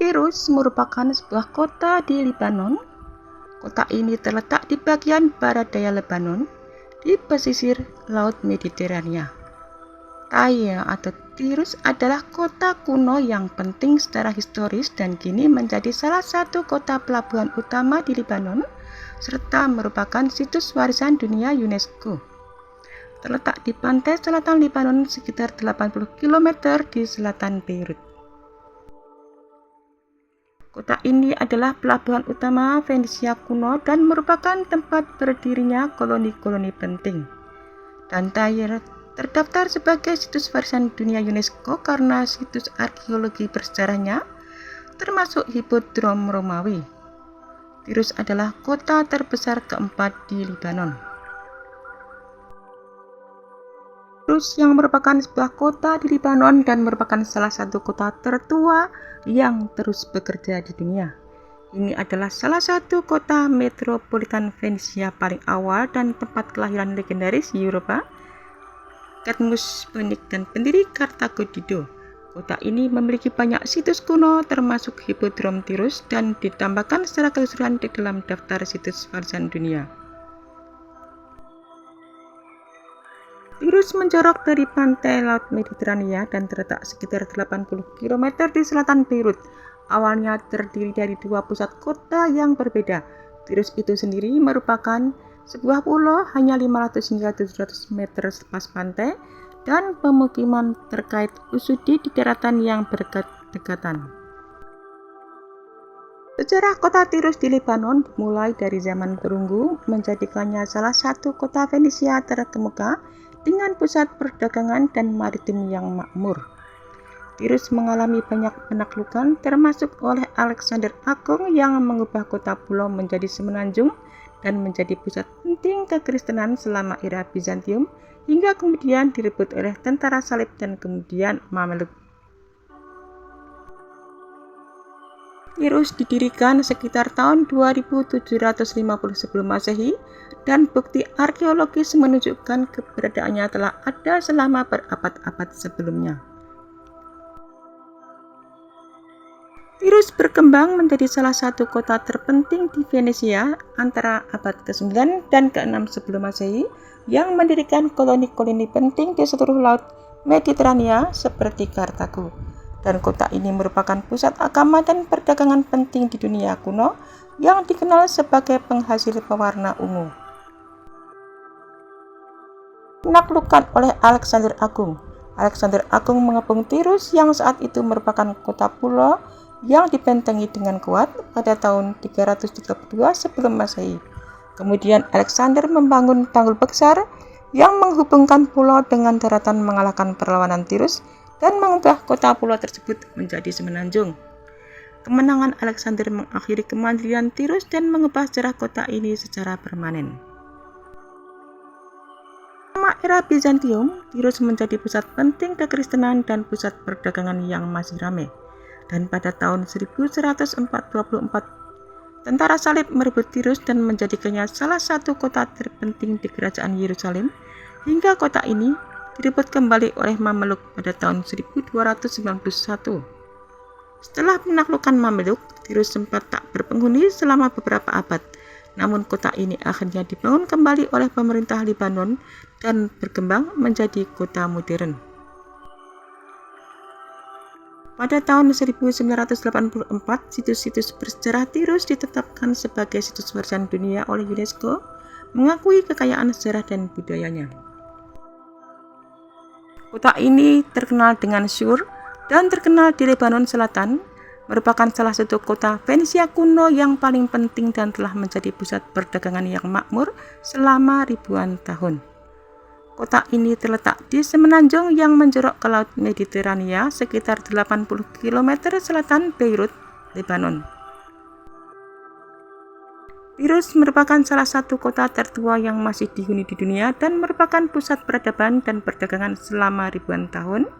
Tirus merupakan sebuah kota di Lebanon. Kota ini terletak di bagian barat daya Lebanon, di pesisir Laut Mediterania. Tyre atau Tirus adalah kota kuno yang penting secara historis dan kini menjadi salah satu kota pelabuhan utama di Lebanon, serta merupakan situs warisan dunia UNESCO. Terletak di pantai selatan Lebanon sekitar 80 km di selatan Beirut. Kota ini adalah pelabuhan utama Fenisia kuno dan merupakan tempat berdirinya koloni-koloni penting. Dan Tyre terdaftar sebagai situs warisan dunia UNESCO karena situs arkeologi bersejarahnya, termasuk Hipodrom Romawi. Tirus adalah kota terbesar keempat di Lebanon. Tirus yang merupakan sebuah kota di Lebanon dan merupakan salah satu kota tertua yang terus bekerja di dunia. Ini adalah salah satu kota metropolitan Fenisia paling awal dan tempat kelahiran legendaris Eropa, Cadmus, Phoenix, dan pendiri Kartago Dido. Kota ini memiliki banyak situs kuno termasuk Hipodrom Tirus dan ditambahkan secara keseluruhan di dalam daftar situs warisan dunia. Tirus menjorok dari pantai Laut Mediterania dan terletak sekitar 80 km di selatan Beirut. Awalnya terdiri dari dua pusat kota yang berbeda. Tirus itu sendiri merupakan sebuah pulau hanya 500 hingga 700 meter lepas pantai dan pemukiman terkait Usudi di daratan yang berdekat-dekatan. Sejarah kota Tirus di Lebanon dimulai dari zaman perunggu, menjadikannya salah satu kota Fenisia terkemuka dengan pusat perdagangan dan maritim yang makmur. Tirus mengalami banyak penaklukan termasuk oleh Alexander Agung yang mengubah kota pulau menjadi semenanjung dan menjadi pusat penting kekristenan selama era Bizantium hingga kemudian direbut oleh tentara salib dan kemudian Mameluk. Tirus didirikan sekitar tahun 2750 sebelum Masehi dan bukti arkeologis menunjukkan keberadaannya telah ada selama berabad-abad sebelumnya. Tirus berkembang menjadi salah satu kota terpenting di Venesia antara abad ke-9 dan ke-6 sebelum Masehi yang mendirikan koloni-koloni penting di seluruh Laut Mediterania seperti Kartago. Dan kota ini merupakan pusat agama dan perdagangan penting di dunia kuno yang dikenal sebagai penghasil pewarna ungu. Penaklukan oleh Alexander Agung. Alexander Agung mengepung Tirus yang saat itu merupakan kota pulau yang dibentengi dengan kuat pada tahun 332 sebelum Masehi. Kemudian Alexander membangun tanggul besar yang menghubungkan pulau dengan daratan mengalahkan perlawanan Tirus dan mengubah kota pulau tersebut menjadi semenanjung. Kemenangan Alexander mengakhiri kemandirian Tirus dan mengubah sejarah kota ini secara permanen. Selama era Bizantium, Tirus menjadi pusat penting kekristenan dan pusat perdagangan yang masih ramai. Dan pada tahun 1124, tentara salib merebut Tirus dan menjadikannya salah satu kota terpenting di kerajaan Yerusalem, hingga kota ini direbut kembali oleh Mameluk pada tahun 1291. Setelah penaklukan Mameluk, Tirus sempat tak berpenghuni selama beberapa abad. Namun kota ini akhirnya dibangun kembali oleh pemerintah Lebanon dan berkembang menjadi kota modern. Pada tahun 1984, situs-situs bersejarah Tirus ditetapkan sebagai situs warisan dunia oleh UNESCO, mengakui kekayaan sejarah dan budayanya. Kota ini terkenal dengan Sur dan terkenal di Lebanon Selatan, merupakan salah satu kota Fenisia kuno yang paling penting dan telah menjadi pusat perdagangan yang makmur selama ribuan tahun. Kota ini terletak di semenanjung yang menjorok ke Laut Mediterania sekitar 80 km selatan Beirut, Lebanon. Tirus merupakan salah satu kota tertua yang masih dihuni di dunia dan merupakan pusat peradaban dan perdagangan selama ribuan tahun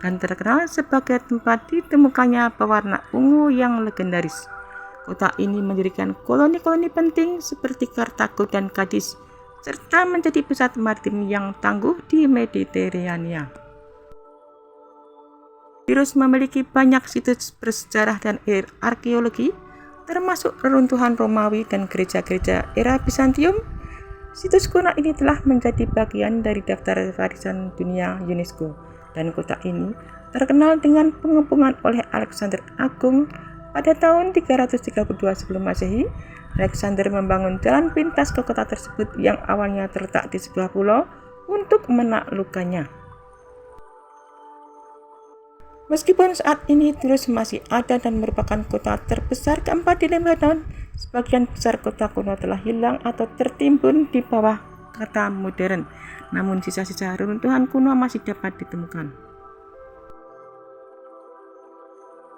dan terkenal sebagai tempat ditemukannya pewarna ungu yang legendaris. Kota ini mendirikan koloni-koloni penting seperti Kartago dan Kadis, serta menjadi pusat maritim yang tangguh di Mediterania. Tirus memiliki banyak situs bersejarah dan arkeologi, termasuk reruntuhan Romawi dan gereja-gereja era Bizantium. Situs kuno ini telah menjadi bagian dari daftar warisan dunia UNESCO, dan kota ini terkenal dengan pengepungan oleh Alexander Agung pada tahun 332 sebelum Masehi. Alexander membangun jalan pintas ke kota tersebut yang awalnya terletak di sebuah pulau untuk menaklukkannya. Meskipun saat ini Tirus masih ada dan merupakan kota terbesar keempat di Lebanon, sebagian besar kota kuno telah hilang atau tertimbun di bawah kota modern. Namun sisa-sisa reruntuhan kuno masih dapat ditemukan.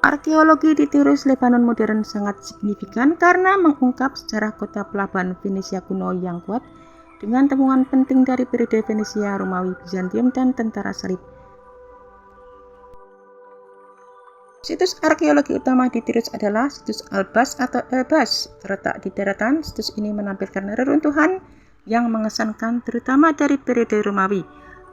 Arkeologi di Tirus Lebanon modern sangat signifikan karena mengungkap sejarah kota pelabuhan Venesia kuno yang kuat dengan temuan penting dari periode Venesia, Romawi, Bizantium, dan tentara salib. Situs arkeologi utama di Tirus adalah situs Albas atau Elbas, terletak di daratan. Situs ini menampilkan reruntuhan yang mengesankan terutama dari periode Romawi.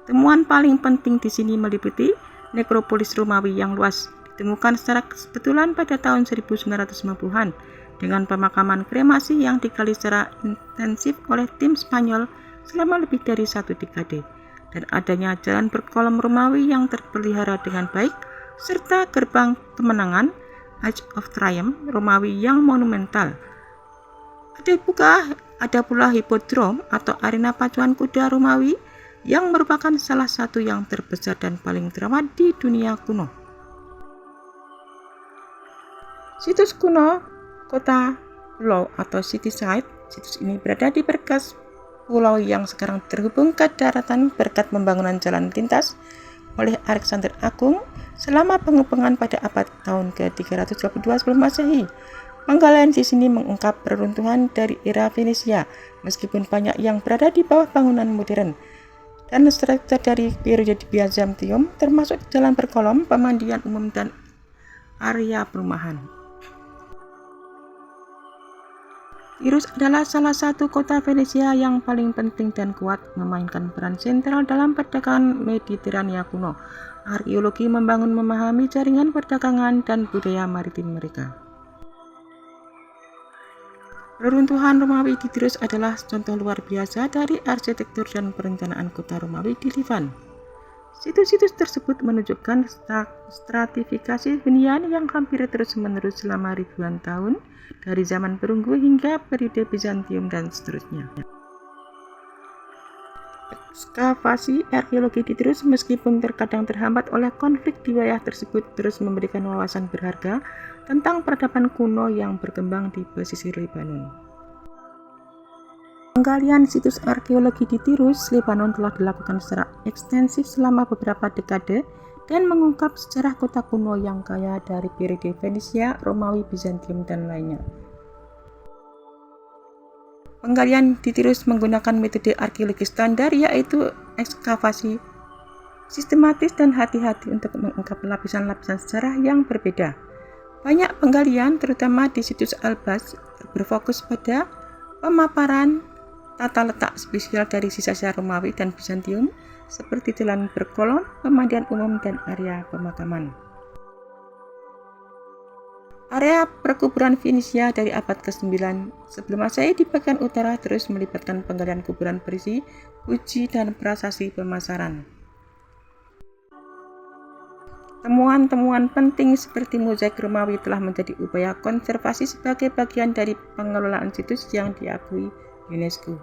Temuan paling penting di sini meliputi nekropolis Romawi yang luas, ditemukan secara kebetulan pada tahun 1950-an dengan pemakaman kremasi yang digali secara intensif oleh tim Spanyol selama lebih dari 1 dekade, dan adanya jalan berkolom Romawi yang terpelihara dengan baik, serta gerbang kemenangan Arch of Triumph Romawi yang monumental. Ada pula hipodrom atau arena pacuan kuda Romawi yang merupakan salah satu yang terbesar dan paling terawat di dunia kuno. Situs kuno kota pulau atau city site. Situs ini berada di berkas pulau yang sekarang terhubung ke daratan berkat pembangunan jalan lintas oleh Alexander Agung selama pengepungan pada abad tahun ke-322 sebelum Masehi. Penggalian di sini mengungkap reruntuhan dari era Venesia, meskipun banyak yang berada di bawah bangunan modern, dan struktur dari periode Bizantium, termasuk jalan berkolom, pemandian umum, dan area perumahan. Tirus adalah salah satu kota Venesia yang paling penting dan kuat, memainkan peran sentral dalam perdagangan Mediterania kuno. Arkeologi memahami jaringan perdagangan dan budaya maritim mereka. Reruntuhan Romawi di Tirus adalah contoh luar biasa dari arsitektur dan perencanaan kota Romawi di Livan. Situs-situs tersebut menunjukkan stratifikasi hunian yang hampir terus-menerus selama ribuan tahun, dari zaman perunggu hingga periode Bizantium dan seterusnya. Ekskavasi arkeologi di Tirus, meskipun terkadang terhambat oleh konflik di wilayah tersebut, terus memberikan wawasan berharga tentang peradaban kuno yang berkembang di pesisir Lebanon. Penggalian situs arkeologi di Tirus, Lebanon telah dilakukan secara ekstensif selama beberapa dekade dan mengungkap sejarah kota kuno yang kaya dari periode Venesia, Romawi, Bizantium, dan lainnya. Penggalian di Tirus menggunakan metode arkeologi standar, yaitu ekskavasi sistematis dan hati-hati untuk mengungkap lapisan-lapisan sejarah yang berbeda. Banyak penggalian, terutama di situs Albas, berfokus pada pemaparan tata letak spesial dari sisa-sisa Romawi dan Bizantium, seperti jalan berkolom, pemandian umum, dan area pemakaman. Area perkuburan Venesia dari abad ke-9 sebelum Masehi di bagian utara terus melibatkan penggalian kuburan berisi puji dan prasasti pemasaran. Temuan-temuan penting seperti mozaik Romawi telah menjadi upaya konservasi sebagai bagian dari pengelolaan situs yang diakui UNESCO.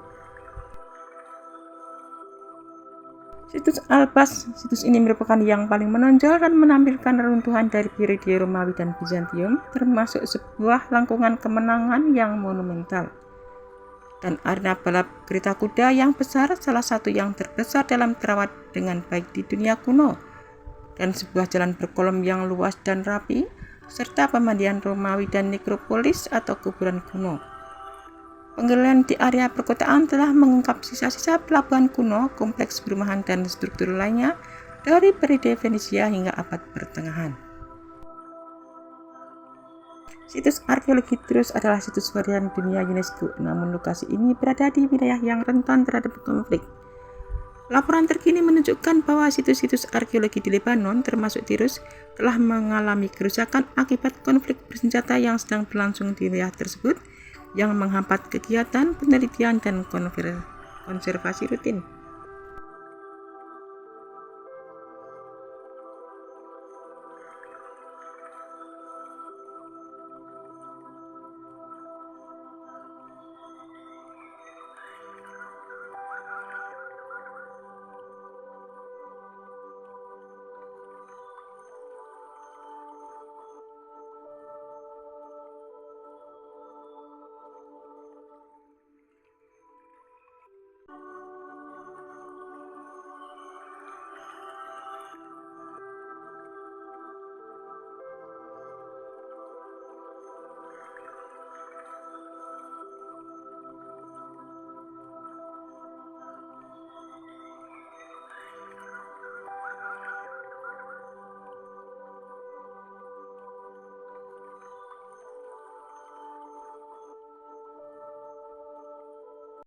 Situs Albas, situs ini merupakan yang paling menonjol dan menampilkan reruntuhan dari periode Romawi dan Bizantium, termasuk sebuah langkungan kemenangan yang monumental, dan arena balap kereta kuda yang besar, salah satu yang terbesar dalam terawat dengan baik di dunia kuno, dan sebuah jalan berkolom yang luas dan rapi, serta pemandian Romawi dan nekropolis atau kuburan kuno. Penggalian di area perkotaan telah mengungkap sisa-sisa pelabuhan kuno, kompleks perumahan, dan struktur lainnya dari periode Venesia hingga abad pertengahan. Situs arkeologi Tirus adalah situs warisan dunia UNESCO, namun lokasi ini berada di wilayah yang rentan terhadap konflik. Laporan terkini menunjukkan bahwa situs-situs arkeologi di Lebanon, termasuk Tirus, telah mengalami kerusakan akibat konflik bersenjata yang sedang berlangsung di wilayah tersebut, yang menghambat kegiatan penelitian dan konservasi rutin.